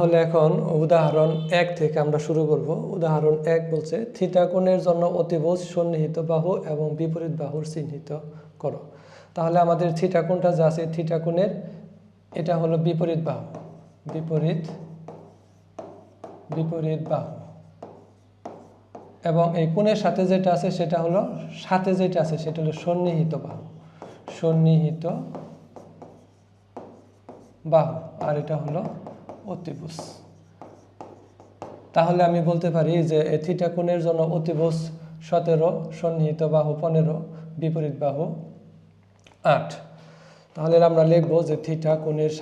তাহলে এখন উদাহরণ 1 থেকে আমরা শুরু করব। উদাহরণ 1 বলছে থিটা কোণের জন্য অতিভুজ সন্নিহিত বাহু এবং বিপরীত বাহুর চিহ্নিত করো। তাহলে আমাদের থিটা কোণটা যা আছে থিটা কোণের এটা হলো বিপরীত বাহু, বিপরীত বাহু, এবং এই কোণের সাথে যেটা আছে সেটা হলো সন্নিহিত বাহু, আর এটা হলো অতিভুজ। তাহলে আমি বলতে পারি যে থিটা কোণের জন্য অতিভুজ 17, সন্নিহিত বাহু 15, বিপরীত বাহু 8। তাহলে আমরা লিখব যে থিটা কোণের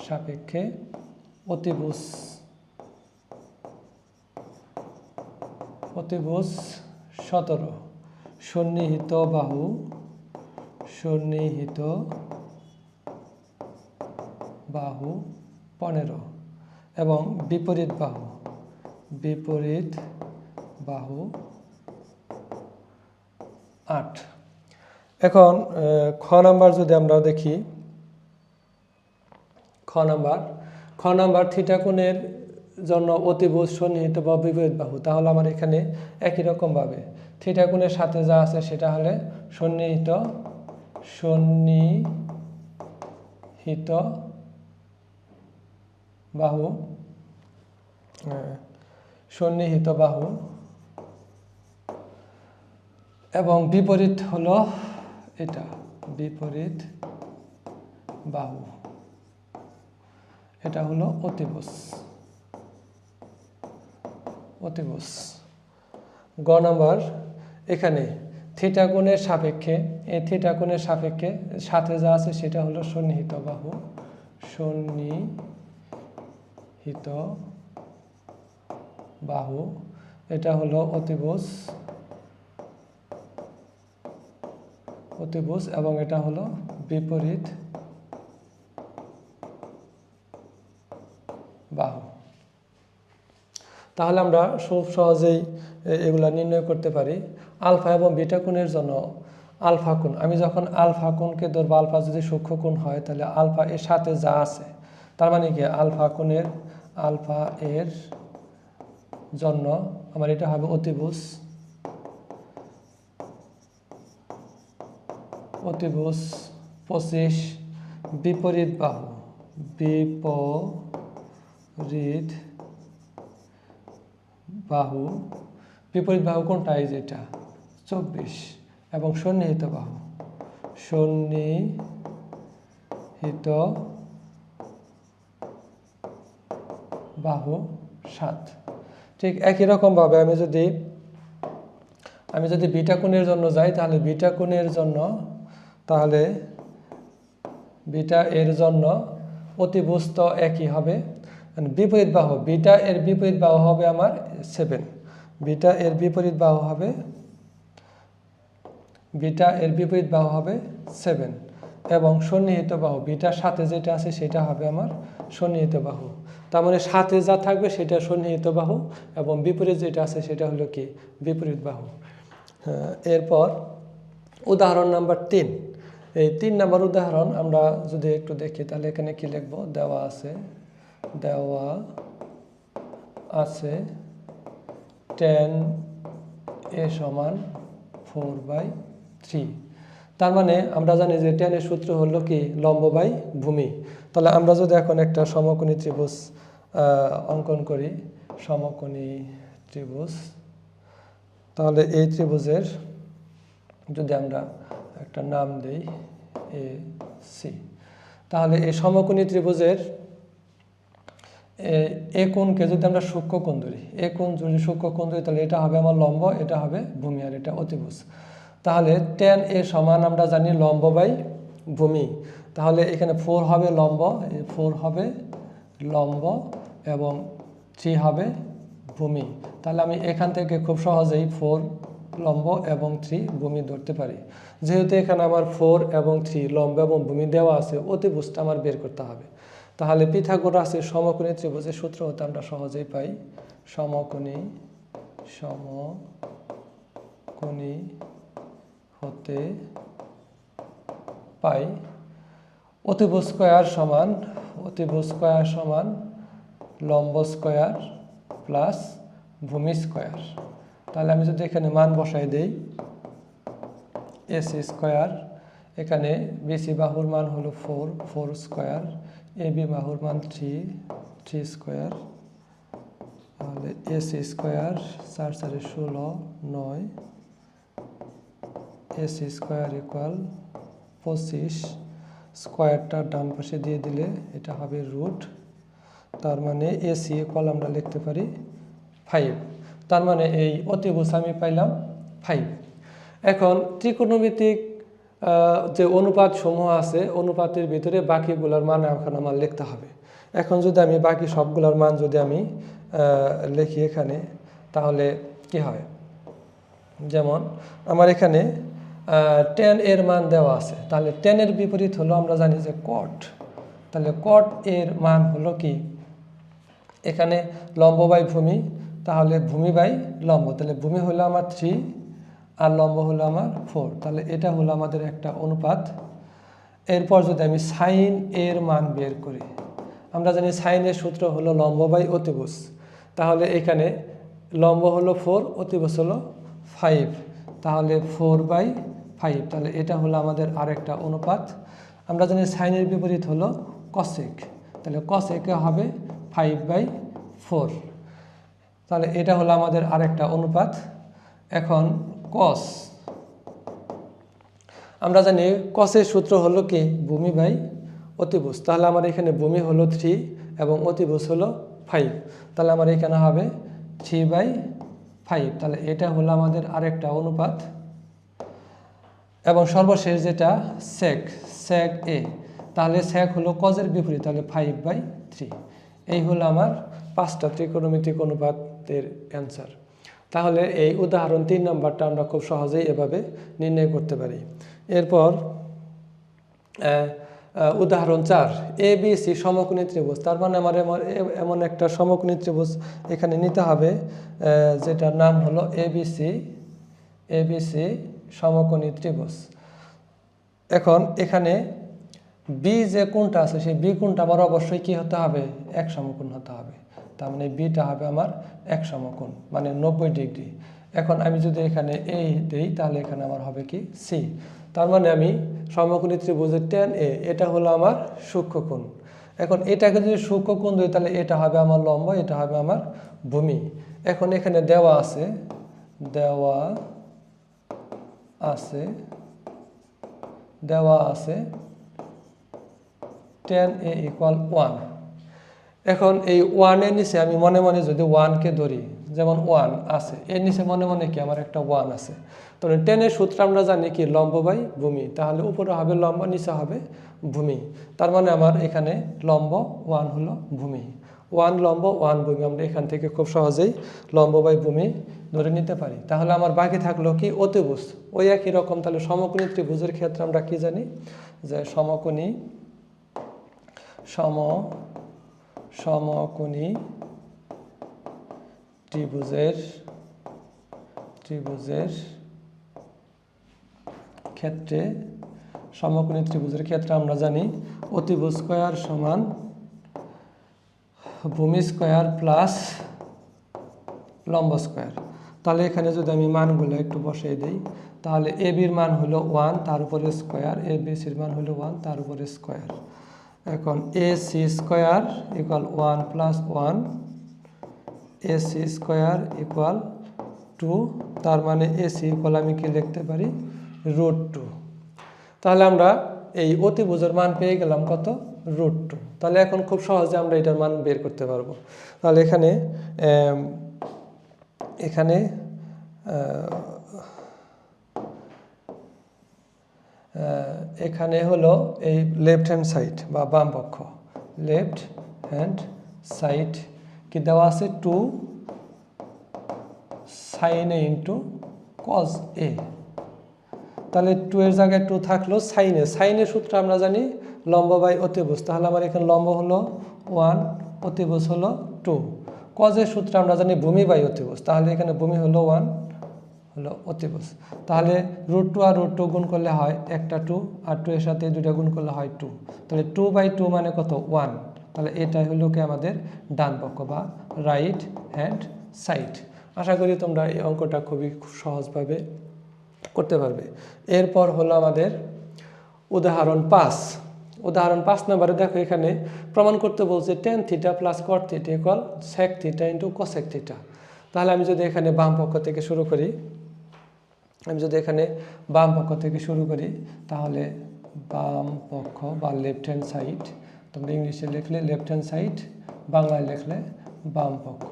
সাপেক্ষে অতিভুজ 17, সন্নিহিত বাহু 15 এবং বিপরীত বাহু 8। এখন খ নাম্বার যদি আমরা দেখি, খ নাম্বার থিটা কোণের জন্য অতিভুজ সন্নিহিত বা বিপরীত বাহু। তাহলে আমার এখানে একই রকম ভাবে থিটা কোণের সাথে যা আছে সেটা হলে সন্নিহিত বাহু এবং বিপরীত হলো এটা, বিপরীত বাহু, এটা হলো অতিভুজ। গ নাম্বার, এখানে থিটা কোণের সাপেক্ষে সাথে যা আছে সেটা হলো সন্নিহিত বাহু, এটা হলো অতিভুজ এবং এটা হলো বিপরীত বাহু। তাহলে আমরা খুব সহজেই এগুলা নির্ণয় করতে পারি। আলফা এবং বিটা কোণের জন্য আলফা কোণ, আমি যখন আলফা কোণকে ধরবো, আলফা যদি সূক্ষ্ম কোণ হয় তাহলে আলফা এর সাথে যা আছে, তার মানে কি আলফা এর জন্য আমার এটা হবে অতিভুজ 25, বিপরীত বাহু কোনটা, এই যেটা 24, এবং সন্নিহিত বাহু 7। ঠিক একই রকম ভাবে আমি যদি বিটা কোণের জন্য যাই, তাহলে বিটা এর জন্য অতিভুজ তো একই হবে, বিপরীত বাহু বিটা এর বিপরীত বাহু হবে আমার 7, বিটা এর বিপরীত বাহু হবে 7, এবং সন্নিহিত বাহু বিটার সাথে যেটা আছে সেটা হবে আমার সন্নিহিত বাহু। তার মানে সাথে যা থাকবে সেটা সন্নিহিত বাহু এবং বিপরীত যেটা আছে সেটা হলো কি বিপরীত বাহু। এরপর উদাহরণ নাম্বার 3, এই 3 নাম্বার উদাহরণ আমরা যদি একটু দেখি তাহলে এখানে কি লিখবো, দেওয়া আছে tan a সমান 4/3। তার মানে আমরা জানি যে tan এর সূত্র হলো কি লম্ব বাই ভূমি। তাহলে আমরা যদি এখন একটা সমকোণী ত্রিভুজ অঙ্কন করি, তাহলে এই ত্রিভুজের যদি আমরা একটা নাম দেই AC, তাহলে এই সমকোণী ত্রিভুজের এ কোণকে যদি আমরা সূক্ষ্ম কোণ ধরি, তাহলে এটা হবে আমার লম্ব, এটা হবে ভূমি, আর এটা অতিভুজ। তাহলে tan a সমান আমরা জানি লম্ব বাই ভূমি। তাহলে এখানে 4 হবে লম্ব এবং 3 হবে ভূমি। তাহলে আমি এখান থেকে খুব সহজেই 4 লম্ব এবং 3 ভূমি ধরতে পারি। যেহেতু এখানে আমার 4 এবং 3 লম্ব এবং ভূমি দেওয়া আছে, অতিভুজটা আমার বের করতে হবে। তাহলে পিথাগোরাসের সমকোণী ত্রিভুজের সূত্র হতে আমরা সহজেই পাই সমকোণী হতে পাই অতিভুজ স্কয়ার সমান লম্ব স্কয়ার প্লাস ভূমি স্কয়ার। তাহলে আমি যদি এখানে মান বসাই দেই এসি স্কয়ার, এখানে বিসি বাহুর মান হলো 4 স্কয়ার, এবি বাহুর মান 3 স্কয়ার, তাহলে AC square 4 4 16 9, AC square equal 25, স্কয়ারটা ডান পাশে দিয়ে দিলে এটা হবে রুট, তার মানে এসি ইকুয়াল আমরা লিখতে পারি 5। তার মানে এই অতিভুজ আমি পাইলাম 5। এখন ত্রিকোণমিতিক যে অনুপাত সমূহ আছে অনুপাতের ভিতরে বাকিগুলোর মান এখন আমার লিখতে হবে। এখন যদি আমি বাকি সবগুলোর মান যদি আমি লিখি এখানে, তাহলে কি হয়, যেমন আমার এখানে tan এর মান দেওয়া আছে, তাহলে tan এর বিপরীত হলো আমরা জানি যে cot, তাহলে cot এর মান হলো কি, এখানে লম্ব বাই ভূমি, তাহলে ভূমি বাই লম্ব, তাহলে ভূমি হলো আমার 3 আর লম্ব হলো আমার 4, তাহলে এটা হলো আমাদের একটা অনুপাত। এরপর যদি আমি সাইন এর মান বের করি, আমরা জানি সাইনের সূত্র হলো লম্ব বাই অতিভুজ, তাহলে এখানে লম্ব হলো 4, অতিভুজ হলো 5, তাহলে 4/5, তাহলে এটা হলো আমাদের আরেকটা অনুপাত। আমরা জানি সাইনের বিপরীত হলো কসেক, তাহলে কসেকে হবে 5/4, তাহলে এটা হলো আমাদের আরেকটা অনুপাত। এখন কস, আমরা জানি কসের সূত্র হলো কি ভূমি বাই অতিভুজ, তাহলে আমার এখানে ভূমি হলো 3 এবং অতিভুজ হলো 5, তাহলে আমার এখানে হবে 3/5, তাহলে এটা হলো আমাদের আরেকটা অনুপাত। এবং সর্বশেষ যেটা সেক এ, তাহলে সেক হলো কজের বিপরীত, তাহলে 5/3। এই হলো আমার 5টা ত্রিকোণমিতিক অনুপাতের অ্যান্সার। তাহলে এই উদাহরণ 3 নাম্বারটা আমরা খুব সহজেই এভাবে নির্ণয় করতে পারি। এরপর উদাহরণ 4, ABC সমকোণী ত্রিভুজ, তার মানে আমার এমন একটা সমকোণী ত্রিভুজ এখানে নিতে হবে যেটার নাম হলো ABC সমকোণী ত্রিভুজ। এখন এখানে বি যে কোণটা আছে সেই বি কোণটা আমার অবশ্যই কি হতে হবে, এক সমকোণ হতে হবে, তার মানে বিটা হবে আমার এক সমকোণ মানে 90 ডিগ্রি। এখন আমি যদি এখানে এই দেই তাহলে এখানে আমার হবে কি সি, তার মানে আমি সমকোণী ত্রিভুজের tan A এটা হলো আমার সূক্ষ্মকোণ। এখন এটাকে যদি সূক্ষ্মকোণ দিই তাহলে এটা হবে আমার লম্ব, এটা হবে আমার ভূমি। এখন এখানে দেওয়া আছে tan A ইকুয়াল 1। এখন এই 1 এর নিচে আমি মনে মনে যদি 1কে ধরি, যেমন 1 আছে, এর নিচে মনে মনে কি আমার একটা 1 আছে, তাহলে tan এর সূত্র আমরা জানি কি লম্ব বাই ভূমি, তাহলে উপরে হবে লম্ব নিচে হবে ভূমি, তার মানে আমার এখানে লম্ব 1 হলো ভূমি, 1 লম্ব 1 ভূমি, আমরা এখান থেকে খুব সহজেই লম্ব বাই ভূমি ধরে নিতে পারি। তাহলে আমার বাকি থাকলো কি অতিভুজ, ওই একই রকম। তাহলে সমকোণী ত্রিভুজের ক্ষেত্রে আমরা কি জানি যে সমকোণী ত্রিভুজের ক্ষেত্রে আমরা জানি অতিভুজ স্কয়ার সমান ভূমি স্কয়ার প্লাস লম্ব স্কয়ার। তাহলে এখানে যদি আমি মানগুলো একটু বসিয়ে দিই, তাহলে এবির মান হলো 1 তার উপরে স্কয়ার, এবিসির মান হলো 1 তার উপরে স্কয়ার। এখন AC square equal 1 plus 1, AC square equal 2, তার মানে এসি ইকুয়াল আমি কি লিখতে পারি √2। তাহলে আমরা এই অতিভুজের মান পেয়ে গেলাম কত, √2। তাহলে এখন খুব সহজে আমরা এটার মান বের করতে পারবো। তাহলে এখানে হলো এই লেফট হ্যান্ড সাইড বা বাম পক্ষ, লেফট হ্যান্ড সাইড কি দেওয়া আছে 2 sin A into cos A, তাহলে 2 এর জায়গায় 2 থাকলো সাইনের সূত্র আমরা জানি লম্ব বাই অতিভুজ, তাহলে আমার এখানে লম্ব হলো 1, অতিভুজ হলো 2, cos এর সূত্র আমরা জানি ভূমি বাই অতিভুজ, তাহলে এখানে ভূমি হলো 1 হলো অতিভুজ। তাহলে √2 আর √2 গুণ করলে হয় একটা 2, আর 2 এর সাথে দুইটা গুণ করলে হয় 2। তাহলে 2/2 মানে কত 1। তাহলে এটাই হলো কি আমাদের ডান পক্ষ বা রাইট হ্যান্ড সাইড। আশা করি তোমরা এই অঙ্কটা খুবই সহজভাবে করতে পারবে। এরপর হলো আমাদের উদাহরণ 5। উদাহরণ 5 নম্বরে দেখো এখানে প্রমাণ করতে বলছে tan θ plus cot θ equal sec θ into cosec θ। তাহলে আমি যদি এখানে বাম পক্ষ থেকে শুরু করি, তাহলে বাম পক্ষ বা লেফট হ্যান্ড সাইড, তোমরা ইংলিশে লিখলে লেফট হ্যান্ড সাইড, বাংলায় লিখলে বাম পক্ষ।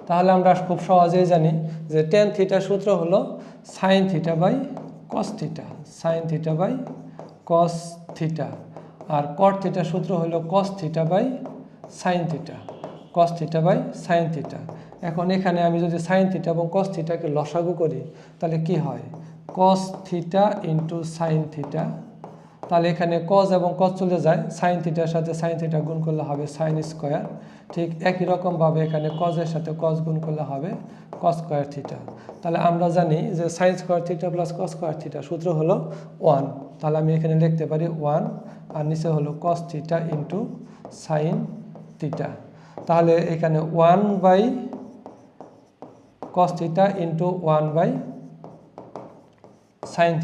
তাহলে আমরা খুব সহজেই জানি যে tan θ সূত্র হলো sin θ by cos θ, sin θ by cos θ, আর cot θ সূত্র হলো cos θ by sin θ, cos θ by sin θ। এখন এখানে আমি যদি sin θ এবং cos θ কে লসাগু করি তাহলে কি হয় cos θ ইন্টু sin θ। তাহলে এখানে cos এবং cos চলে যায়, sin θ এর সাথে sin θ গুণ করলে হবে sin স্কয়ার। ঠিক একই রকমভাবে এখানে cos এর সাথে cos গুণ করলে হবে cos স্কয়ার θ। তাহলে আমরা জানি যে sin square θ plus cos square theta সূত্র হলো 1। তাহলে আমি এখানে লিখতে পারি 1, আর নিচে হলো cos θ ইন্টু sin θ। তাহলে এখানে 1/cos θ ইন্টু 1/sin θ।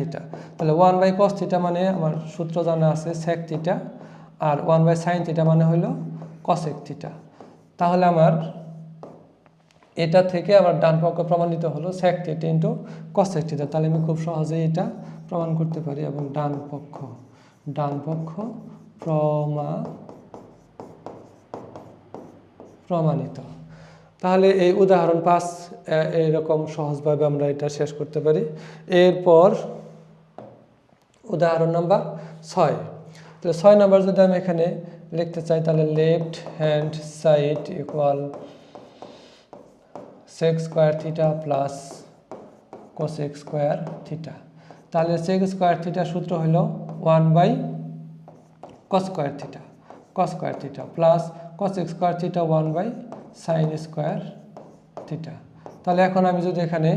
তাহলে 1/cos θ মানে আমার সূত্র জানা আছে sec θ, আর 1/sin θ মানে হলো cosec θ। তাহলে আমার এটা থেকে আমার ডান পক্ষ প্রমাণিত হলো sec θ ইন্টু cosec θ। তাহলে আমি খুব সহজেই এটা প্রমাণ করতে পারি এবং ডান পক্ষ প্রমাণিত। তাহলে এই উদাহরণ 5 এরকম সহজভাবে আমরা এটা শেষ করতে পারি। এরপর উদাহরণ নাম্বার 6। তাহলে 6 নাম্বার যদি আমি এখানে লিখতে চাই তাহলে left hand side equal sec square θ plus cosec square θ। তাহলে sec স্কয়ার θ সূত্র হলো 1/cos square θ plus cosec square θ 1/sin square θ। তাহলে এখন আমি যদি এখানে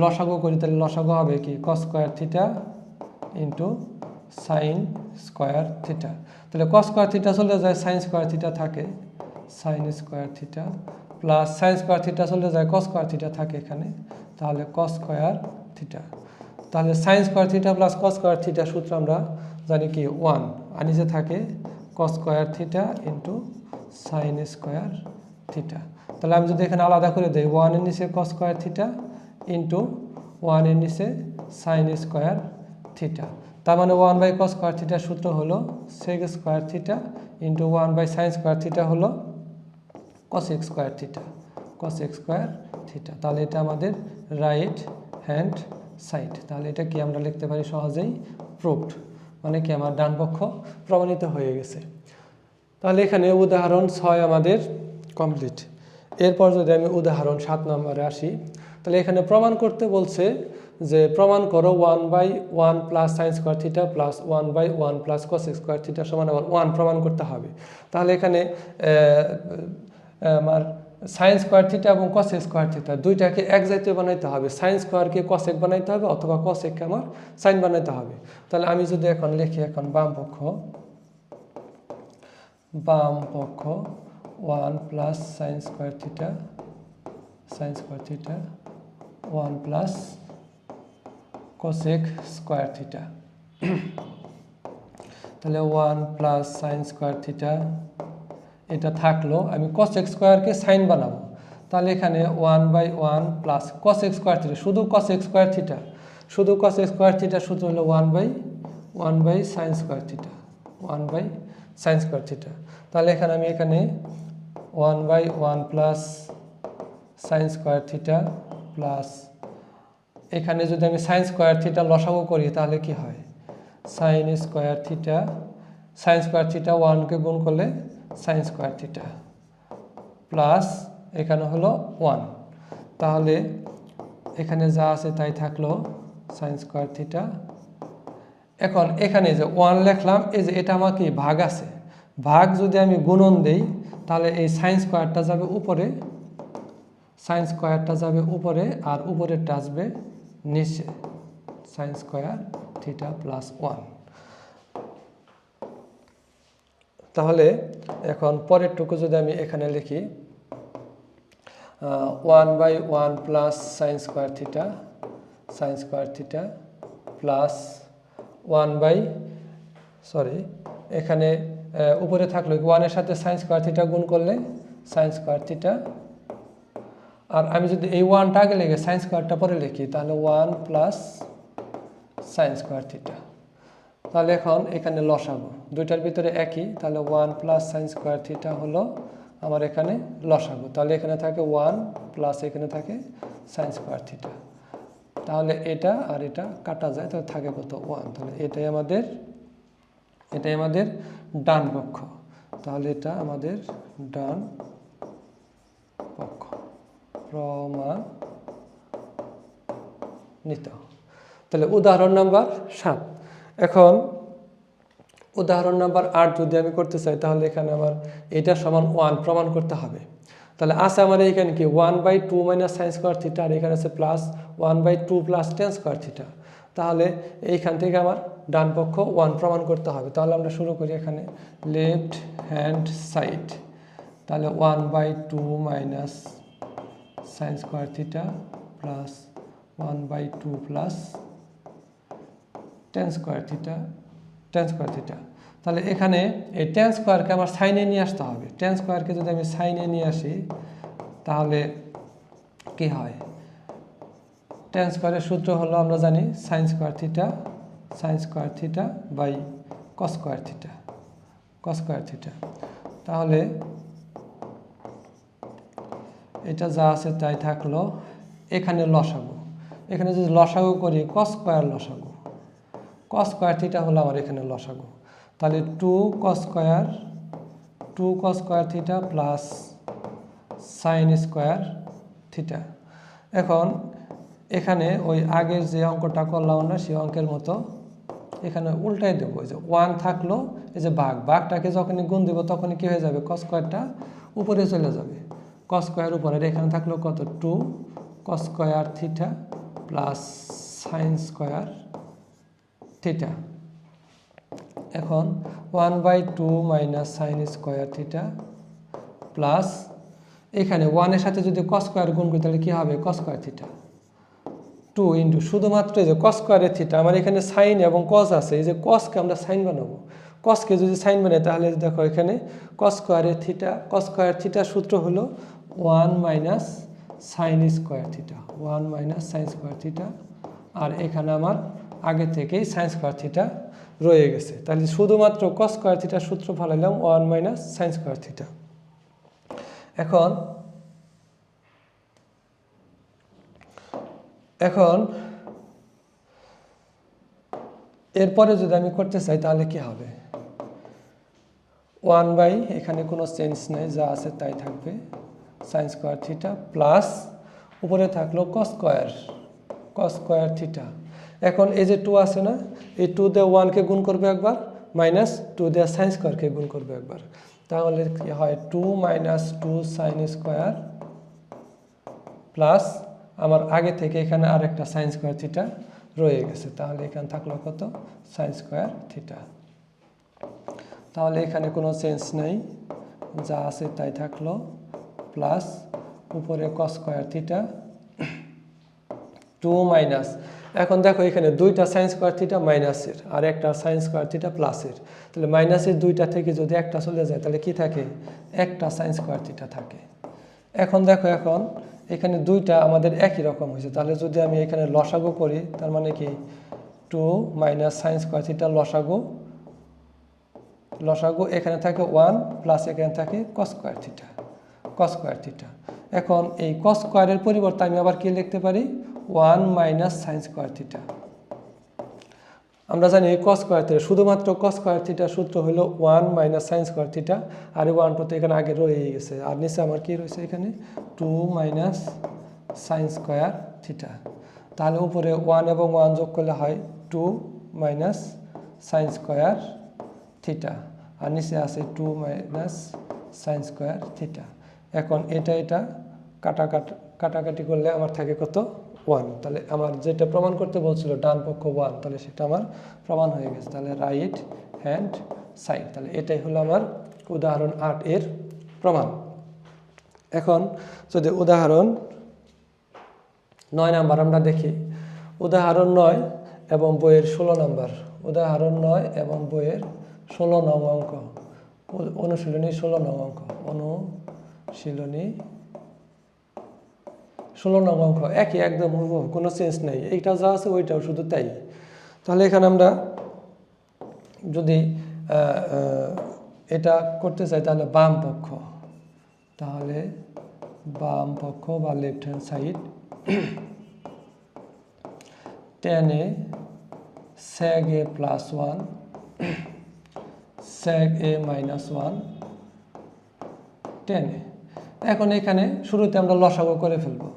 লসাগু করি তাহলে লসাগু হবে কি cos square θ into sin square θ। তাহলে cos স্কয়ার θ চলে যায়, sin স্কয়ার θ থাকে, sin square θ plus sin square θ চলে যায়, cos স্কয়ার θ থাকে এখানে, তাহলে cos স্কয়ার θ। তাহলে sin square θ plus cos square θ সূত্র আমরা জানি কি 1, আর নিচে থাকে cos square θ into sin square θ। তাহলে আমি যদি এখানে আলাদা করে দেই 1 এর নিচে cos স্কয়ার θ ইন্টু 1 এর নিচে sin স্কয়ার θ। তার মানে 1/cos স্কয়ার θ সূত্র হলো sec square θ into 1/sin square θ হলো cosec স্কয়ার θ, cosec স্কয়ার θ। তাহলে এটা আমাদের রাইট হ্যান্ড সাইড। তাহলে এটা কি আমরা লিখতে পারি সহজেই প্রুভড, মানে কি আমার ডান পক্ষ প্রমাণিত হয়ে গেছে। তাহলে এখানে উদাহরণ 6 আমাদের কমপ্লিট। এরপর যদি আমি উদাহরণ 7 নম্বরে আসি, তাহলে এখানে প্রমাণ করতে বলছে যে প্রমাণ করো 1/1 plus sin square θ plus 1/1 plus cosec square θ সমান আবার 1 প্রমাণ করতে হবে। তাহলে এখানে আমার sin স্কয়ার θ এবং cosec স্কয়ার θ দুইটাকে এক জাতীয় বানাইতে হবে, sin স্কয়ারকে cosec বানাইতে হবে অথবা cosecকে আমার sin বানাইতে হবে। তাহলে আমি যদি এখন লিখি, এখন বাম পক্ষ 1 plus sin square θ 1 plus cosec square θ। তাহলে 1 প্লাস sin স্কয়ার θ এটা থাকলো, আমি cosec স্কয়ারকে sin বানাবো। তাহলে এখানে 1/1 প্লাস cosec স্কয়ার θ, শুধু cosec স্কয়ার θ, শুধু cosec স্কয়ার θ সূত্র হলো 1/sin স্কয়ার θ, 1/sin স্কয়ার θ। তাহলে এখানে আমি এখানে 1/1 প্লাস sin স্কয়ার θ প্লাস এখানে যদি আমি sin স্কয়ার θ লসাগু করি তাহলে কি হয় sin স্কয়ার θ, sin স্কয়ার θ 1 কে গুণ করলে sin স্কয়ার θ প্লাস এখানে হলো 1। তাহলে এখানে যা আছে তাই থাকলো sin স্কয়ার θ। এখন এখানে যে 1 লিখলাম, এই যে এটা আমার কি ভাগ আছে, ভাগ যদি আমি গুণন দেই তাহলে এই sin স্কয়ারটা যাবে উপরে, sin স্কয়ারটা যাবে উপরে আর উপরেরটা আসবে নিচে সাইন স্কোয়ার থিটা প্লাস 1। তাহলে এখন পরেরটুকু যদি আমি এখানে লিখি 1/1 plus sign square theta plus 1 এখানে উপরে থাকলো 1 এর সাথে সাইন স্কোয়ার থিটা গুণ করলে সাইন স্কোয়ার থিটা, আর আমি যদি এই 1টা আগে লিখে সাইন স্কোয়ারটা পরে লিখি তাহলে 1 প্লাস সাইন স্কোয়ার থিটা। তাহলে এখন এখানে লসাগু দুইটার ভিতরে একই, তাহলে 1 প্লাস সাইন স্কোয়ার থিটা হলো আমার এখানে লসাগু। তাহলে এখানে থাকে 1 প্লাস এখানে থাকে সাইন স্কোয়ার থিটা। তাহলে এটা আর এটা কাটা যায়, তাহলে থাকে কত 1। তাহলে এটাই আমাদের ডান পক্ষ। তাহলে এটা আমাদের ডান পক্ষ প্রমাণিত। তাহলে উদাহরণ নাম্বার 7। এখন উদাহরণ নাম্বার 8 যদি আমি করতে চাই তাহলে এখানে আমার এটা সমান 1 প্রমাণ করতে হবে। তাহলে আছে আমার এখানে কি 1/2 মাইনাস সাইন স্কোয়ার থিটা, আর এখানে আছে plus 1/2 plus tan square theta. তাহলে এইখান থেকে আমার ডান পক্ষ 1 প্রমাণ করতে হবে। তাহলে আমরা শুরু করি এখানে লেফট হ্যান্ড সাইড। তাহলে 1/2 minus sine square theta plus 1/2 plus tan square theta. তাহলে এখানে এই টেন স্কোয়ারকে আমার সাইনে নিয়ে আসতে হবে। টেন স্কোয়ারকে যদি আমি সাইনে নিয়ে আসি তাহলে কি হয়, টেন স্কোয়ারের সূত্র হলো আমরা জানি sine square theta by cos square theta. তাহলে এটা যা আছে তাই থাকলো। এখানে লসাগু, এখানে যদি লসাগু করি কস স্কোয়ার থিটা হলো আমার এখানে লসাগু। তাহলে 2 কস square theta plus sign square theta. এখন এখানে ওই আগের যে অঙ্কটা করলাম আমরা সেই অঙ্কের মতো এখানে উল্টাই দেবো। এই যে 1 থাকলো, এই যে ভাগটাকে যখনই গুণ দেবো তখনই কি হয়ে যাবে, কস স্কোয়ারটা উপরে চলে যাবে। কস স্কোয়ার উপরে, এখানে থাকলো কত 2 কস square theta plus sign square theta. এখন 1/2 minus sine square theta plus এখানে 1 এর সাথে যদি কস স্কোয়ার গুণ করি তাহলে কি হবে, কস স্কোয়ার থিটা 2 ইন্টু শুধুমাত্র এই যে কস স্কোয়ারের থিটা। আমার এখানে সাইন এবং কস আছে, এই যে কসকে আমরা সাইন বানাবো। কসকে যদি সাইন বানাই তাহলে দেখো এখানে কস স্কোয়ার থিটা সূত্র হলো 1 মাইনাস সাইন স্কোয়ার থিটা, আর এখানে আমার আগে থেকেই সাইন স্কোয়ার থিটা রয়ে গেছে। তাহলে শুধুমাত্র কস স্কোয়ার থিটার সূত্র ফলাইলাম 1 মাইনাস সাইন স্কোয়ার থিটা। এখন এরপরে যদি আমি করতে চাই তাহলে কি হবে, 1 এখানে কোনো চেঞ্জ নাই, যা আছে তাই থাকবে সাইন স্কোয়ার থিটা প্লাস উপরে থাকলো কস স্কোয়ার থিটা। এখন এই যে 2 আছে না, এই 2 দিয়ে 1কে গুণ করবে একবার, মাইনাস 2 দিয়ে সাইন স্কোয়ারকে গুণ করবে একবার। তাহলে কি হয় 2 মাইনাস 2 সাইন স্কোয়ার প্লাস আমার আগে থেকে এখানে আরেকটা সাইন স্কোয়ার থিটা রয়ে গেছে। তাহলে এখানে থাকলো কত, সাইন স্কোয়ার থিটা। তাহলে এখানে কোনো চেঞ্জ নাই, যা আছে তাই থাকলো প্লাস উপরে কস স্কোয়ার থিটা 2 মাইনাস। এখন দেখো এখানে দুইটা সাইন স্কোয়ার থিটা মাইনাসের আর একটা সাইন স্কোয়ার থিটা প্লাসের। তাহলে মাইনাসের দুইটা থেকে যদি একটা চলে যায় তাহলে কি থাকে, একটা সাইন স্কোয়ার থিটা থাকে। এখন দেখো এখন এখানে দুইটা আমাদের একই রকম হয়েছে। তাহলে যদি আমি এখানে লসাগু করি তার মানে কি 2 মাইনাস সাইন স্কোয়ার থিটা লসাগু এখানে থাকে 1 প্লাস এখানে থাকে কস স্কোয়ার থিটা। এখন এই কস স্কোয়ারের পরিবর্তে আমি আবার কি লিখতে পারি, 1 মাইনাস সাইন স্কোয়ার থিটা। আমরা জানি কস স্কোয়ার থিটা, শুধুমাত্র কস স্কোয়ার থিটার সূত্র হলো 1 মাইনাস সাইন স্কোয়ার থিটা, আর 1 তো এখানে আগে রয়ে গেছে, আর নিচে আমার কি রয়েছে এখানে 2 মাইনাস সাইন স্কোয়ার থিটা। তাহলে উপরে 1 এবং 1 যোগ করলে হয় 2 মাইনাস সাইন স্কোয়ার থিটা, আর নিচে আছে 2 মাইনাস সাইন স্কোয়ার থিটা। এখন এটা কাটাকাটি করলে আমার থাকে কত, 1, তাহলে আমার যেটা প্রমাণ করতে বলছিল ডান পক্ষ 1, তাহলে সেটা আমার প্রমাণ হয়ে গেছে। তাহলে রাইট হ্যান্ড সাইড, তাহলে এটাই হলো আমার উদাহরণ 8 এর প্রমাণ। এখন যদি উদাহরণ 9 নাম্বার আমরা দেখি, উদাহরণ 9 এবং বইয়ের 16 নাম্বার, উদাহরণ 9 এবং বইয়ের 16 নং অঙ্ক, অনুশীলনী 16 নং অঙ্ক, অনুশীলনী 16 নং অঙ্ক একই, একদম কোনো চেঞ্জ নেই, এইটা যা আছে ওইটাও শুধু তাই। তাহলে এখানে আমরা যদি এটা করতে চাই তাহলে বাম পক্ষ, তাহলে বাম পক্ষ বা left hand side tan a sec a plus 1 sec a minus 1 tan a। এখন এখানে শুরুতে আমরা লসাগু করে ফেলবো,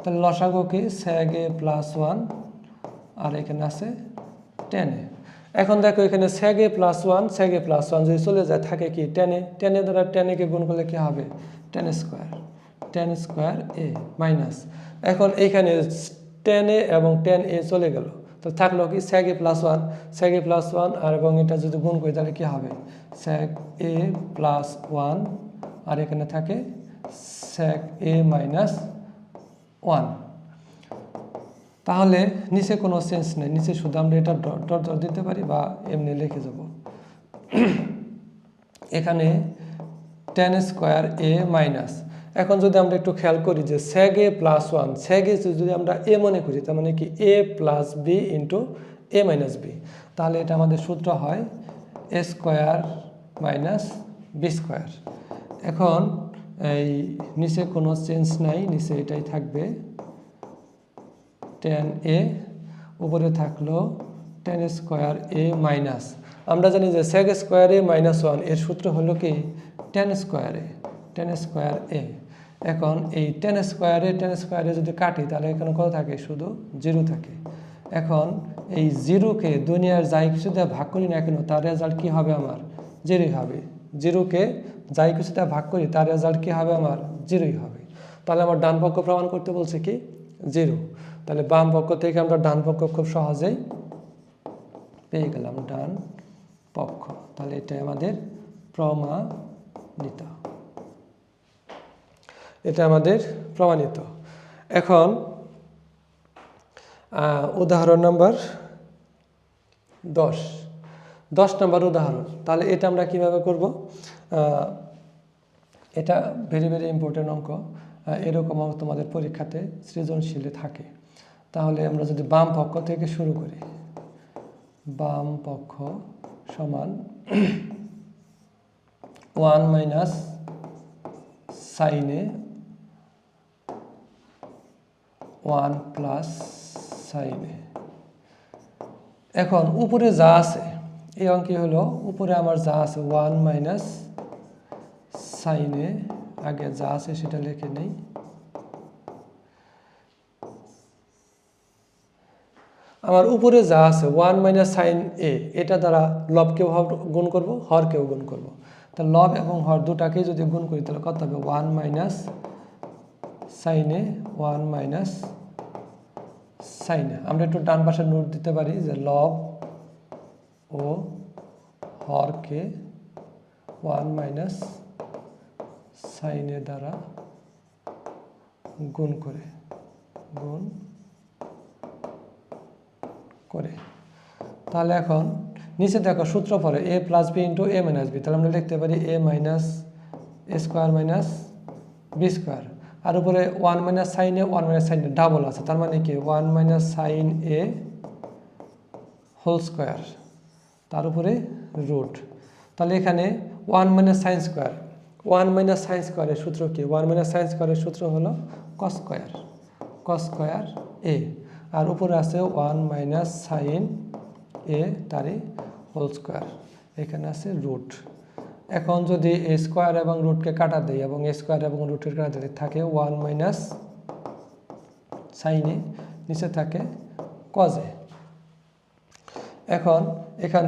তাহলে লসাগু কি sec a plus 1 আর এখানে আছে tan a। এখন দেখো এখানে sec a plus 1 sec a plus 1 যদি চলে যায় থাকে কি tan a, tan a দ্বারা tan a কে গুণ করলে কি হবে tan স্কয়ার a মাইনাস, এখন এইখানে tan a এবং tan a চলে গেল, তো থাকলো কি sec a plus 1 sec a plus 1 আর এবং এটা যদি গুণ করি তাহলে কি হবে sec a plus 1 আর এখানে থাকে sec a minus 1। তাহলে নিচে কোনো সেন্স নেই, নিচে শুধু আমরা এটা ডট ডট দিতে পারি বা এমনি লিখে যাব। এখানে tan স্কয়ার a মাইনাস, এখন যদি আমরা একটু খেয়াল করি যে sec a plus 1 sec a যদি আমরা a মনে করি, তার মানে কি a plus b into a minus b, তাহলে এটা আমাদের সূত্র হয় a square minus b square. এখন এই নিচে কোনো চেঞ্জ নাই, নিচে এটাই থাকবে tan a, উপরে থাকলো tan স্কয়ার a মাইনাস, আমরা জানি যে sec স্কয়ার a মাইনাস 1 এর সূত্র হলো কি tan স্কয়ার a। এখন এই tan স্কয়ারে যদি কাটি তাহলে এখানে কত থাকে শুধু 0 থাকে। এখন এই 0কে দুনিয়ার যাই কিছু দিয়ে ভাগ করি না কেন তার রেজাল্ট কি হবে আমার 0ই হবে, 0কে যাই কিছু দিয়ে ভাগ করি তার রেজাল্ট কি হবে আমার 0ই হবে। তাহলে আমার ডান পক্ষ প্রমাণ করতে বলছে কি 0, তাহলে বাম পক্ষ থেকে আমরা ডান পক্ষ খুব সহজেই পেয়ে গেলাম ডান পক্ষ, তাহলে এটাই আমাদের প্রমাণিত, এটা আমাদের প্রমাণিত। এখন উদাহরণ নাম্বার 10 নম্বর উদাহরণ, তাহলে এটা আমরা কিভাবে করব, এটা ভেরি ভেরি ইম্পর্টেন্ট অঙ্ক, এরকম তোমাদের পরীক্ষাতে সৃজনশীলে থাকে। তাহলে আমরা যদি বাম পক্ষ থেকে শুরু করি, বাম পক্ষ সমান 1 minus sin a 1 plus sin a। এখন উপরে যা আছে এই অঙ্কে হলো উপরে আমার যা আছে 1 মাইনাস sin a, আগে যা আছে সেটা লিখে নেই, আমার উপরে যা আছে 1 মাইনাস sin a, এটা দ্বারা লবকেও গুণ করব হরকেও গুণ করব, তাহলে লব এবং হর দুটাকেই যদি গুণ করি তাহলে কত হবে 1 minus sin a 1 minus sin a। আমরা একটু ডান পাশে নোট দিতে পারি যে লব ও হরকে 1 মাইনাস sin a দ্বারা গুণ করে তাহলে এখন নিচে দেখো সূত্র পরে a plus B into a minus B, তাহলে আমরা লিখতে পারি a minus a square minus B square, আর উপরে 1 minus sin a 1 minus sin a double আছে, তার মানে কি 1 minus sin a whole square তার উপরে রুট, তাহলে এখানে 1 minus sine square, 1 minus sine স্কোয়ারের সূত্র কি 1 মাইনাস সাইন স্কোয়ারের সূত্র হলো কস স্কোয়ার a, আর উপরে আছে 1 মাইনাস সাইন a তারই হোল স্কোয়ার, এখানে আছে রুট। এখন যদি এ স্কোয়ার এবং রুটকে কাটা দেয় এবং এ স্কোয়ার এবং রুটের কাটা দিলে থাকে 1 মাইনাস সাইন এ, নিচে থাকে কজ এ। এখন এখান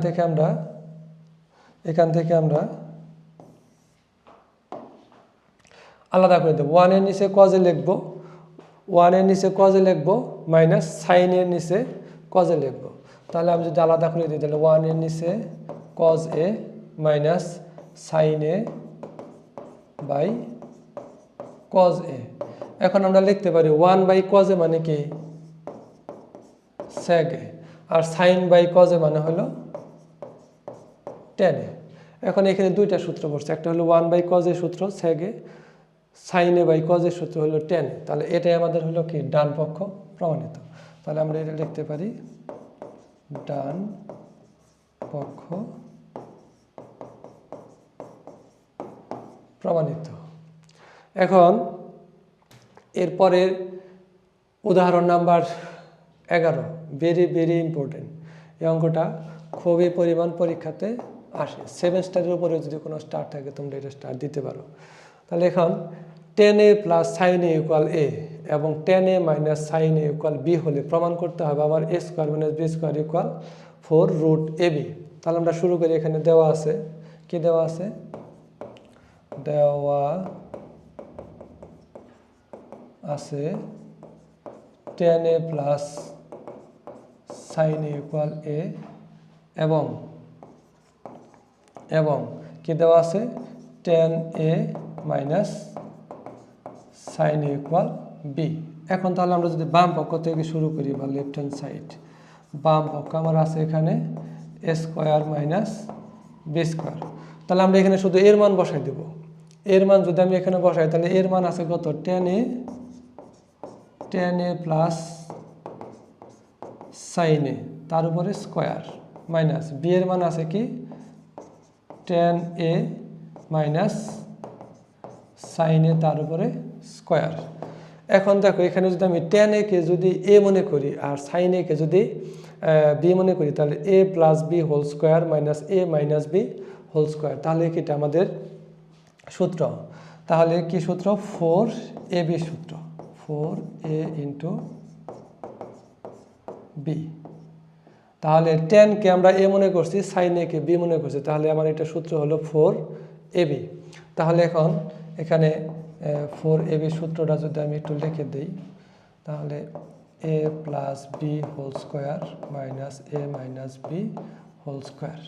থেকে আমরা আলাদা করে দেবো, 1 এর নিচে কজ এ লিখবো, ওয়ানের নিচে কজে লিখবো মাইনাস সাইনের নিচে কজে লিখবো। তাহলে আমি যদি আলাদা করে দিই তাহলে ওয়ানের নিচে cos A minus sine A by cos A. এখন আমরা লিখতে পারি 1 বাই কজে মানে কি সেক এ, আর সাইন বাই কজে মানে হলো টেন এ। এখন এখানে দুইটা সূত্র পড়ছে, একটা হলো 1 বাই কজের সূত্র সেক এ, সাইন এ বাই কজের সূত্র হলো টেন এ। তাহলে এটাই আমাদের হলো কি ডান পক্ষ প্রমাণিত। তাহলে আমরা এটা লিখতে পারি ডান পক্ষ প্রমাণিত। এখন এরপরের উদাহরণ নাম্বার 11, ভেরি ভেরি ইম্পর্টেন্ট। এই অঙ্কটা খুবই পরিমাণ পরীক্ষাতে আসে। 7 স্টারের উপরে যদি কোনো স্টার থাকে তোমরা এটা স্টার দিতে পারো। তাহলে এখন tan A plus sine A equal A এবং tan A minus sine A equal B হলে প্রমাণ করতে হবে আমার A square minus B square equal 4 root A B. তাহলে আমরা শুরু করি। এখানে দেওয়া আছে, কি দেওয়া আছে, দেওয়া আছে ten A plus sine A equal A এবং কি দেওয়া আছে ten A minus sine A equal B. এখন তাহলে আমরা যদি বাম পক্ষ থেকে শুরু করি বা লেফট হ্যান্ড সাইড, বাম পক্ষ আমার আছে এখানে এ স্কোয়ার মাইনাস বি স্কোয়ার। তাহলে আমরা এখানে শুধু এর মান বসাই দেব। এর মান যদি আমি এখানে বসাই তাহলে এর মান আছে কত টেন এ প্লাস সাইন এ তার উপরে স্কোয়ার মাইনাস বি এর মান আছে কি টেন এ মাইনাস সাইন এ তার উপরে স্কোয়ার। এখন দেখো এখানে যদি আমি টেন এ কে যদি এ মনে করি আর সাইন এ কে যদি বি মনে করি তাহলে A plus B whole square minus A minus B whole square. তাহলে এটা আমাদের সূত্র। তাহলে কি সূত্র 4ab সূত্র, 4a ইন্টু বি। তাহলে টেন কে আমরা এ মনে করছি, সাইন এ কে বি মনে করছি, তাহলে আমার এটা সূত্র হলো 4ab। তাহলে এখন এখানে 4ab সূত্রটা যদি আমি একটু লিখে দিই তাহলে A plus B whole square minus A minus B whole square.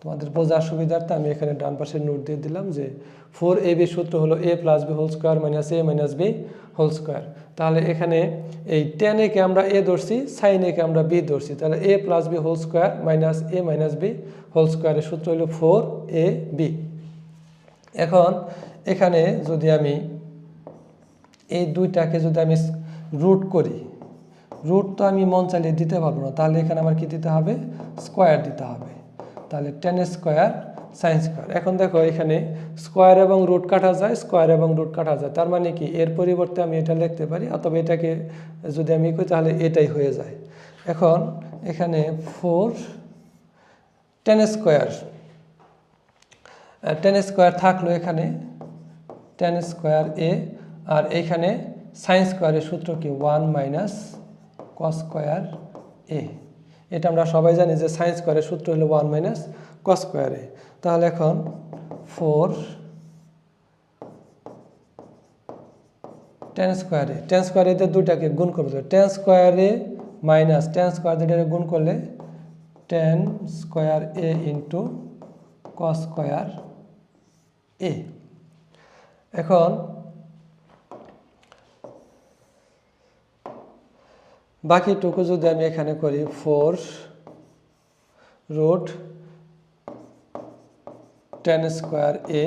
তোমাদের বোঝার সুবিধার্থে আমি এখানে ডান পাশে নোট দিয়ে দিলাম যে 4ab সূত্র হলো A plus B whole square minus A minus B whole square. তাহলে এখানে এই টেন এ কে আমরা এ ধরছি, সাইন এ কে আমরা বি ধরছি, তাহলে A plus B whole square minus A minus B whole স্কোয়ারের সূত্র হলো 4ab। এখন এখানে যদি আমি এই দুইটাকে যদি আমি রুট করি, রুট তো আমি মন চালিয়ে দিতে পারবো না, তাহলে এখানে আমার কি দিতে হবে স্কোয়ার দিতে হবে। তাহলে টেন স্কোয়ার সাইন স্কোয়ার। এখন দেখো এখানে স্কোয়ার এবং রুট কাটা যায়, স্কোয়ার এবং রুট কাটা যায়, তার মানে কি এর পরিবর্তে আমি এটা লিখতে পারি, অথবা এটাকে যদি আমি করি তাহলে এটাই হয়ে যায়। এখন এখানে 4 টেন স্কোয়ার থাকলো এখানে টেন স্কোয়ার এ, আর এইখানে সাইন স্কোয়ারের সূত্র কি 1 মাইনাস কস স্কোয়ার এ। এটা আমরা সবাই জানি যে সাইন স্কোয়ারের সূত্র হলো 1 মাইনাস কস স্কোয়ার এ। তাহলে এখন 4 টেন স্কোয়ার এতে দুইটাকে গুণ করবে, tan square A minus tan square দুইটাকে গুণ করলে tan square A into cos square A. এখন বাকিটুকু যদি আমি এখানে করি 4 root tan square A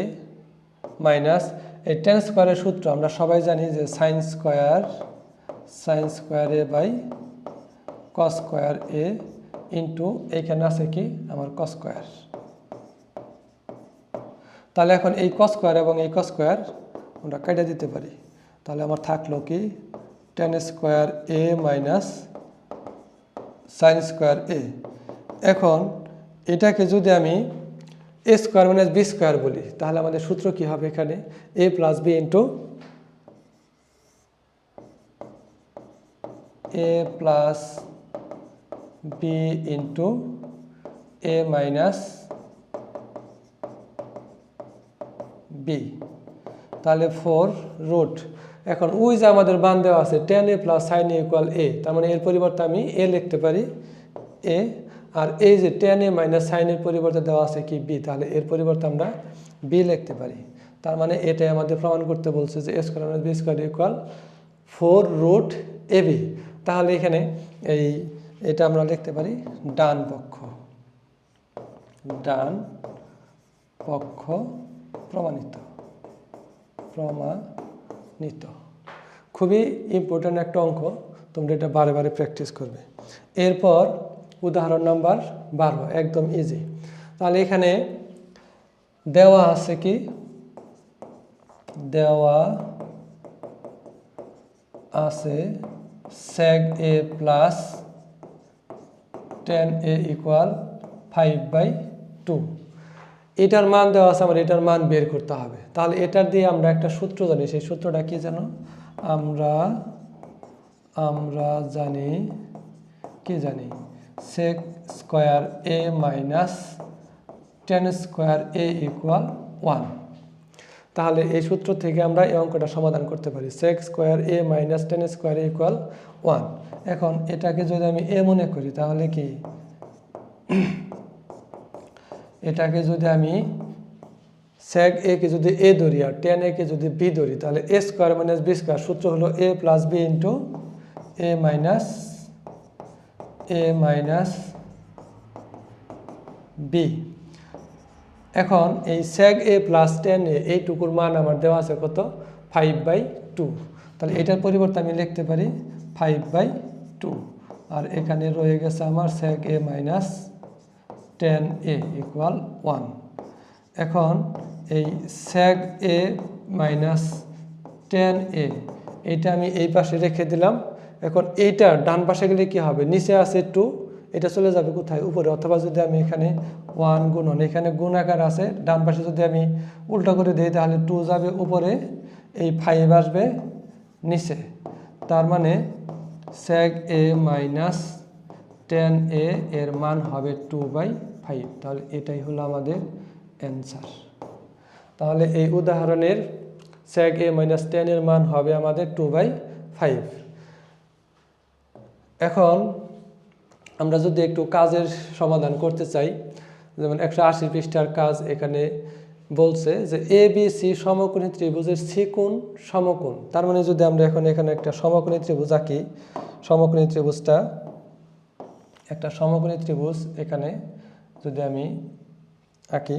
minus এই টেন স্কোয়ারের সূত্র আমরা সবাই জানি যে sine square A by cos square A into এইখানে আছে কি আমার কস স্কোয়ার। তাহলে এখন এই কস স্কোয়ার এবং এই কস স্কোয়ার আমরা কেটে দিতে পারি। তাহলে আমার থাকলো কি ten square A minus sine square A. এখন এটাকে যদি আমি এ স্কোয়ার মাইনাস বি স্কোয়ার বলি তাহলে আমাদের সূত্র কি হবে এখানে এ প্লাস বি ইন্টু এ প্লাস বি ইন্টু এ মাইনাস বি। তাহলে 4 রুট। এখন ওই যে আমাদের মান দেওয়া আছে tan a plus sin a equal a, তার মানে এর পরিবর্তে আমি a লিখতে পারি a, আর এই যে tan a মাইনাস sin এর পরিবর্তে দেওয়া আছে কি b, তাহলে এর পরিবর্তে আমরা b লিখতে পারি। তার মানে এটাই আমাদের প্রমাণ করতে বলছে যে a square minus b square equal 4 root ab। তাহলে এখানে এটা আমরা লিখতে পারি ডান পক্ষ প্রমাণিত। খুবই ইম্পর্ট্যান্ট একটা অঙ্ক, তোমরা এটা বারে বারে প্র্যাকটিস করবে। এরপর উদাহরণ নাম্বার 12, একদম ইজি। তাহলে এখানে দেওয়া আছে কি, দেওয়া আছে sec a plus tan a equal 5/2। এটার মান দেওয়া আছে, আমার এটার মান বের করতে হবে। তাহলে এটার দিয়ে আমরা একটা সূত্র জানি, সেই সূত্রটা কি জানো? আমরা জানি sec square a minus tan square a equal 1। তাহলে এই সূত্র থেকে আমরা এই অঙ্কটা সমাধান করতে পারি, sec square a minus tan square a equal 1। এখন এটাকে যদি আমি a মনে করি, তাহলে কি এটাকে যদি আমি sec a কে যদি a ধরি আর tan a কে যদি b ধরি, তাহলে a square minus b square সূত্র হলো a plus b into a minus b। এখন এই sec a plus tan a এইটুকুর মান আমার দেওয়া আছে কত? 5/2। তাহলে এটার পরিবর্তে আমি লিখতে পারি 5/2, আর এখানে রয়ে গেছে আমার sec a minus tan a equal 1। এখন এই sec a minus tan a এইটা আমি এই পাশে রেখে দিলাম। এখন এইটা ডান পাশে গেলে কি হবে? নিচে আছে 2, এটা চলে যাবে কোথায়? উপরে। অথবা যদি আমি এখানে 1 গুণন, এখানে গুণ আকার আছে, ডান পাশে যদি আমি উল্টা করে দিই, তাহলে 2 যাবে উপরে, এই 5 আসবে নিচে। তার মানে sec a minus tan a এর মান হবে 2/5। তাহলে এটাই হলো আমাদের অ্যান্সার। তাহলে এই উদাহরণের sec a মাইনাস tan এর মান হবে আমাদের 2/5। এখন আমরা যদি একটু কাজের সমাধান করতে চাই, যেমন 180 পৃষ্ঠার কাজ, এখানে বলছে যে ABC সমকোণী ত্রিভুজের C কোণ সমকোণ। তার মানে যদি আমরা এখন এখানে একটা সমকোণী ত্রিভুজ আঁকি, সমকোণী ত্রিভুজটা একটা সমকোণী ত্রিভুজ এখানে যদি আমি আঁকি,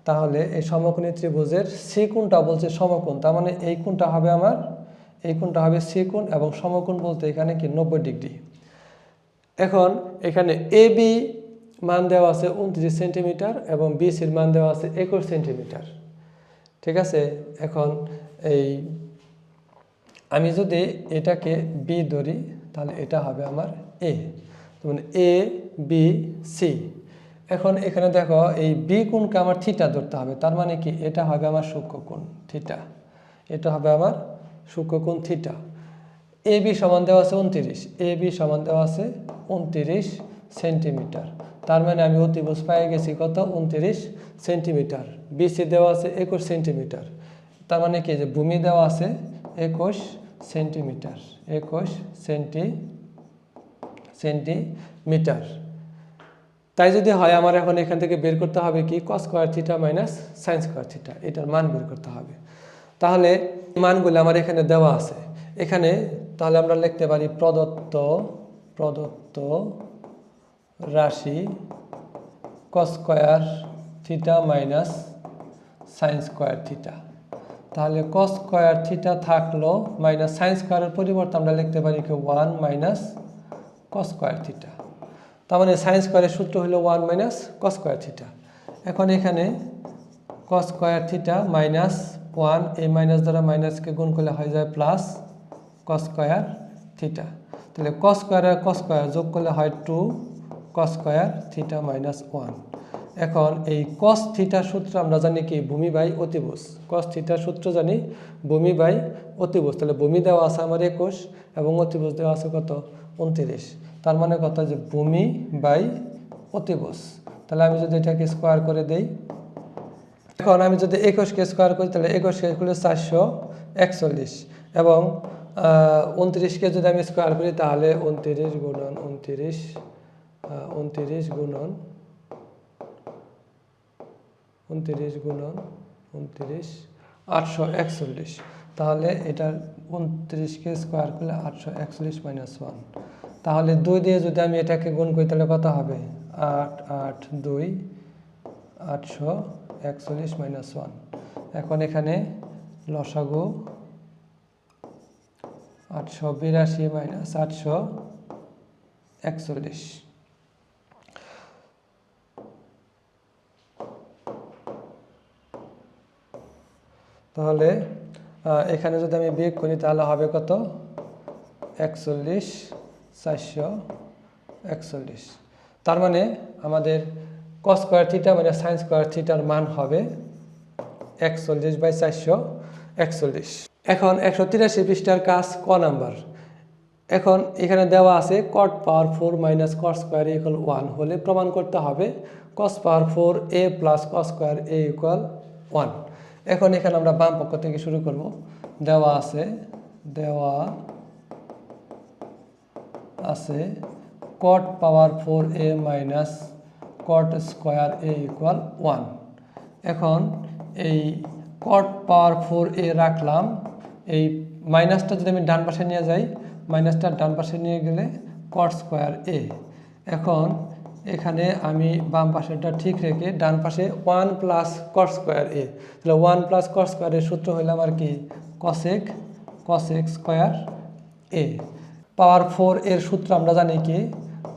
তাহলে এই সমকোণী ত্রিভুজের C কোণটা বলছে সমকোণ। তার মানে এই কোণটা হবে আমার, এই কোণটা হবে C কোণ, এবং সমকোণ বলতে এখানে কি 90 ডিগ্রি। এখন এখানে AB মান দেওয়া আছে 29 সেন্টিমিটার এবং BCর মান দেওয়া আছে 21 সেন্টিমিটার। ঠিক আছে। এখন আমি যদি এটাকে B ধরি, তাহলে এটা হবে আমার A, মানে ABC। এখন এখানে দেখো এই B কোণকে আমার থিটা ধরতে হবে। তার মানে কি এটা হবে আমার সূক্ষ্মকোণ থিটা, এটা হবে আমার সূক্ষ্মকোণ থিটা। AB সমান দেওয়া আছে 29, AB সমান দেওয়া আছে 29 সেন্টিমিটার। তার মানে আমি অতিভুজ পেয়ে গেছি কত? 29 সেন্টিমিটার। BC দেওয়া আছে 21 সেন্টিমিটার। তার মানে কি যে ভূমি দেওয়া আছে 21 সেন্টিমিটার, 21 সেন্টিমিটার। তাই যদি হয়, আমার এখন এখান থেকে বের করতে হবে কি cos square theta minus sin square theta, এটার মান বের করতে হবে। তাহলে মানগুলো আমার এখানে দেওয়া আছে এখানে। তাহলে আমরা লিখতে পারি প্রদত্ত রাশি cos square theta minus sin square theta. তাহলে cos স্কয়ার থিটা থাকলো মাইনাস sin স্কয়ারের পরিবর্তে আমরা লিখতে পারি কি 1 মাইনাস cos স্কয়ার থিটা। তার মানে sin স্কয়ারের সূত্র হলো 1 মাইনাস cos স্কয়ার থিটা। এখন এখানে cos স্কয়ার থিটা মাইনাস 1, এই মাইনাস দ্বারা মাইনাসকে গুণ করলে হয়ে যায় প্লাস cos স্কয়ার থিটা। তাহলে cos স্কয়ার আর cos স্কয়ার যোগ করলে হয় 2 cos স্কয়ার থিটা মাইনাস 1। এখন এই cos থিটার সূত্র আমরা জানি কি ভূমি বাই অতিভুজ। cos থিটার সূত্র জানি ভূমি বাই অতিভুজ। তাহলে ভূমি দেওয়া আছে আমার 21 এবং অতিভুজ দেওয়া আছে কত? 29। তার মানে কত? যে ভূমি বাই অতিভুজ। তাহলে আমি যদি এটাকে স্কয়ার করে দেই, এখন আমি যদি 21কে স্কোয়ার করি তাহলে 21 করলে 441 এবং 29কে যদি আমি স্কোয়ার করি তাহলে 29 গুণন 29 গুণন 841, তাহলে এটার 29কে স্কোয়ার করলে 841 মাইনাস 1, তাহলে 2 দিয়ে যদি আমি এটাকে গুণ করি তাহলে কত হবে 8 8 2 841 মাইনাস 1। এখন এখানে লসাগু 882 মাইনাস 841, তাহলে এখানে যদি আমি বিয়োগ করি তাহলে হবে কত 41 441, তার মানে আমাদের cos স্কয়ার থিটা মানে sin স্কয়ার থিটার মান হবে 41/441। এখন 183 পৃষ্ঠার কাজ ক নাম্বার। এখন এখানে দেওয়া আছে cot পাওয়ার 4 মাইনাস cos স্কয়ার ইকুয়াল 1 হলে প্রমাণ করতে হবে cos power 4a plus cos square a equal 1। এখন এখানে আমরা বাম পক্ষ থেকে শুরু করব। দেওয়া আছে cot power 4a minus cot square a equal 1। এখন এই cot পাওয়ার 4a রাখলাম, এই মাইনাসটা যদি আমি ডান পাশে নিয়ে যাই, মাইনাসটা ডান পাশে নিয়ে গেলে cot স্কয়ার a। এখন এখানে আমি বাম পাশেরটা ঠিক রেখে ডান পাশে 1 প্লাস cot স্কয়ার a, তাহলে 1 প্লাস cot স্কয়ার এর সূত্র হইল আমার কি cosec স্কয়ার a। পাওয়ার 4 এর সূত্র আমরা জানি কি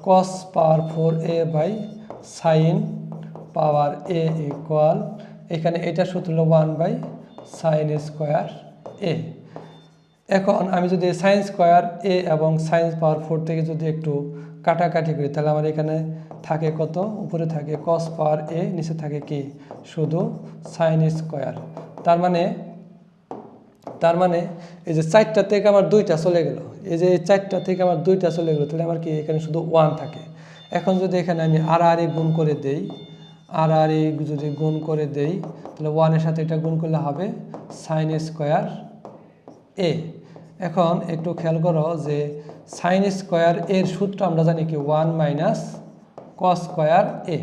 cos পাওয়ার 4a বাই sin পাওয়ার a ইকুয়াল, এখানে এটা সূত্র হলো 1 বাই sin স্কয়ার a। এখন আমি যদি sin স্কয়ার a এবং sin পাওয়ার 4 থেকে যদি একটু কাটাকাটি করি তাহলে আমার এখানে থাকে কত, উপরে থাকে cos পাওয়ার a, নিচে থাকে কি শুধু sin স্কয়ার। তার মানে এই যে 4টা থেকে আমার 2টা চলে গেল, এই যে 4টা থেকে আমার 2টা চলে গেল, তাহলে আমার কি এখানে শুধু 1 থাকে। এখন যদি এখানে আমি আর গুণ করে দেই, যদি গুণ করে দেই তাহলে 1 এর সাথে এটা গুণ করলে হবে sin স্কয়ার a। এখন একটু খেয়াল করো যে sin স্কয়ার এর সূত্র আমরা জানি কি 1 মাইনাস cos স্কয়ার a।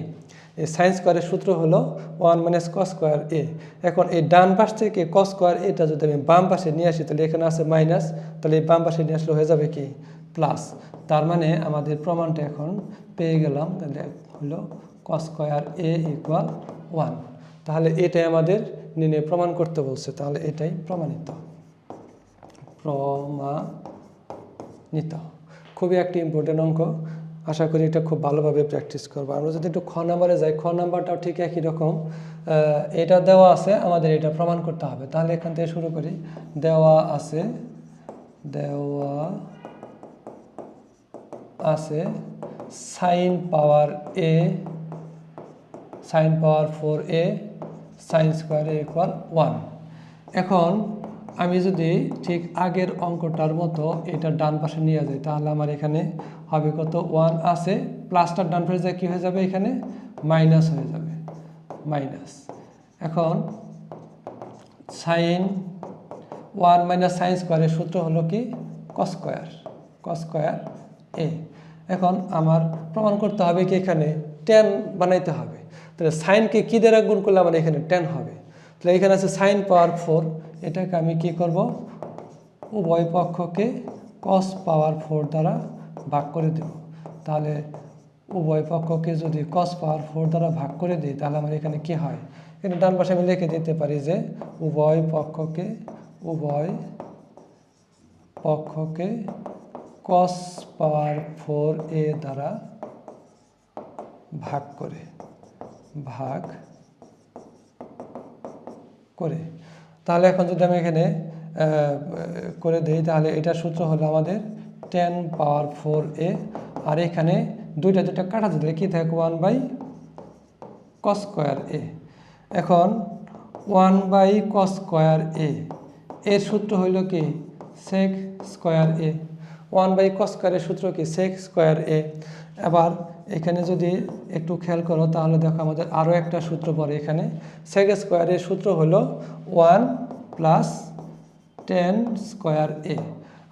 এই sin স্কয়ারের সূত্র হলো 1 মাইনাস cos স্কয়ার a। এখন এই ডান পাশ থেকে cos স্কয়ার এটা যদি আমি বাম পাশে নিয়ে আসি তাহলে এখানে আছে মাইনাস, তাহলে এই বাম পাশে নিয়ে আসলে হয়ে যাবে কি প্লাস। তার মানে আমাদের প্রমাণটা এখন পেয়ে গেলাম, তাহলে হলো cos স্কয়ার a ইকুয়াল 1। তাহলে এটাই আমাদের নির্ণয় প্রমাণ করতে বলছে, তাহলে এটাই প্রমাণিত। খুবই একটি ইম্পর্টেন্ট অঙ্ক, আশা করি এটা খুব ভালোভাবে প্র্যাকটিস করবো। আমরা যদি একটু খ নাম্বারে যাই, খ নাম্বারটাও ঠিক একই রকম, এটা দেওয়া আছে, আমাদের এটা প্রমাণ করতে হবে। তাহলে এখান থেকে শুরু করি। দেওয়া আছে sin power 4a sin square a equal 1। এখন আমি যদি ঠিক আগের অঙ্কটার মতো এটা ডান পাশে নিয়ে যাই তাহলে আমার এখানে হবে কত 1 আছে, প্লাসটার ডান পাশে যায় কি হয়ে যাবে, এখানে মাইনাস হয়ে যাবে মাইনাস। এখন sin 1 মাইনাস sin স্কয়ারের সূত্র হলো কি cos স্কয়ার a। এখন আমার প্রমাণ করতে হবে কি এখানে tan বানাইতে হবে, তাহলে সাইনকে কি দ্বারা গুণ করলে আমার এখানে tan হবে। তাহলে এখানে আছে sin পাওয়ার 4, এটাকে আমি কি করব উভয় পক্ষকে cos পাওয়ার 4 দ্বারা ভাগ করে দেব। তাহলে উভয় পক্ষকে যদি cos পাওয়ার 4 দ্বারা ভাগ করে দিই তাহলে আমার এখানে কি হয়, এখানে ডান পাশে আমি লিখে দিতে পারি যে উভয় পক্ষকে cos পাওয়ার 4a দ্বারা ভাগ করে। তাহলে এখন যদি আমি এখানে করে দেই তাহলে এটা সূত্র হলো আমাদের tan পাওয়ার 4a, আর এখানে দুইটা কাটা দিলে কি থাকে 1 বাই cos স্কয়ার a। এখন 1 বাই cos স্কয়ার a এর সূত্র হইল কি sec square a। 1 by cos স্কয়ারের সূত্র কি sec স্কয়ার a। এবার এখানে যদি একটু খেয়াল করো তাহলে দেখো আমাদের আরও একটা সূত্র পড়ে এখানে। সেক স্কোয়ারের সূত্র হলো 1 প্লাস 10 স্কোয়ার এ।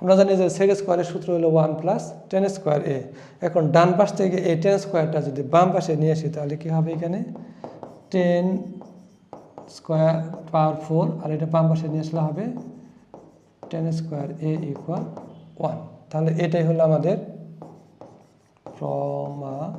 আমরা জানি যে সেক স্কোয়ারের সূত্র হলো 1 প্লাস 10 স্কোয়ার এ। এখন ডান পাশ থেকে এই 10 স্কোয়ারটা যদি বাম পাশে নিয়ে আসি তাহলে কী হবে, এখানে 10 স্কোয়ার পাওয়ার 4, আর এটা বাম পাশে নিয়ে আসলে হবে 10 স্কোয়ার এ ইকুয়াল 1। তাহলে এটাই হলো আমাদের প্রমাণিত।